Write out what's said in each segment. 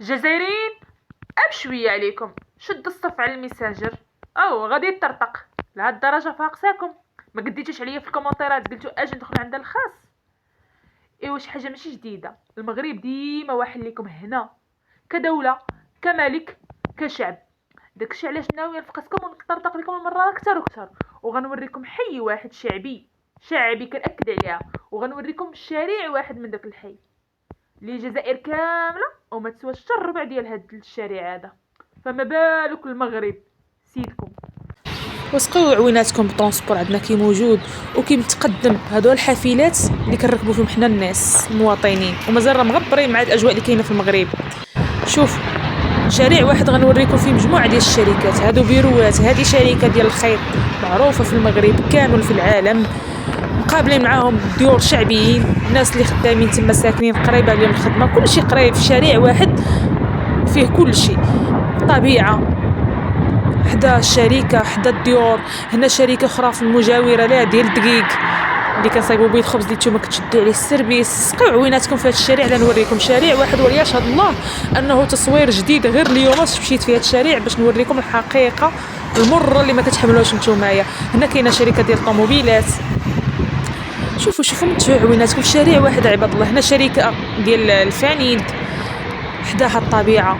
جزائريين، بشويه عليكم شد الصف على الميسنجر، او غادي يطرطق لهاد الدرجه فاقساكم. ما قديتوش عليا في الكومونتيرات قلتوا اجي ندخل عند الخاص. ايوا شي حاجه ماشي جديده، المغرب ديما واحد ليكم هنا كدوله كملك كشعب. داكشي علاش ناويه نفقسكم ونطرطق لكم المره اكثر واكثر، وغنوريكم حي واحد شعبي كنأكد عليها، وغنوريكم شارع واحد من داك الحي اللي الجزائر كامله وما تسواش حتى الربع ديال هاد الشارع هذا، فما بالك المغرب سيدكم. وسقوا عويناتكم بالطونسبور عندنا كي موجود وكي متقدم. هادو الحافلات اللي كنركبوا فيهم حنا الناس المواطنين، ومازال راه مغبرين مع الاجواء اللي كاينه في المغرب. شوف شارع واحد غنوريكم فيه مجموعه ديال الشركات، هادو بيروات، هذه شركه ديال الخيط معروفه في المغرب كامل في العالم، مقابلين معاهم ديور شعبيين، الناس اللي خدامين تما ساكنين قريبه لهم الخدمه، كلشي قريب في شارع واحد فيه كلشي. طبيعه حدا الشركه حدا الديور. هنا شركه اخرى في المجاوره لا ديال الدقيق اللي كنصايبوا بيض خبز اللي نتوما كتشدوا عليه السربيس. سقوا عويناتكم في هذا الشارع لنوريكم شارع واحد، وليشهد الله انه تصوير جديد. غير اليوم مشيت في هذا الشارع باش نوريكم الحقيقه المره اللي ما كتحملوش نتومايا. هنا كاينه شركه ديال الطوموبيلات. شوفوا متبعوا عويناتكم في شارع واحد عباد الله. هنا شركه ديال الفانيد، حداها الطبيعه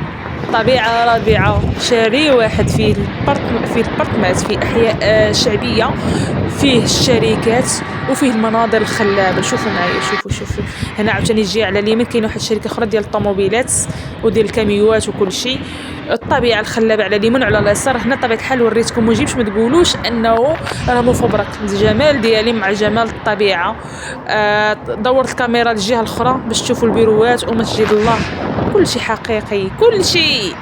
رابعه. شارع واحد فيه البرطمات، فيه احياء شعبيه، فيه الشركات وفيه المناظر الخلابه. شوفوا معايا، شوفوا هنا عاوتاني جي على اليمين كاينه واحد الشركه اخرى ديال الطوموبيلات وديال الكاميوات وكل شيء. الطبيعه الخلابه على اليمين وعلى اليسار. هنا طبيعه الحال وريتكم وجيبش ما تقولوش انه راه مفبرك. الجمال ديالي مع جمال الطبيعه. دورت الكاميرا للجهه الاخرى باش تشوفوا البيروات ومسجد الله، كل شيء حقيقي، كل شيء.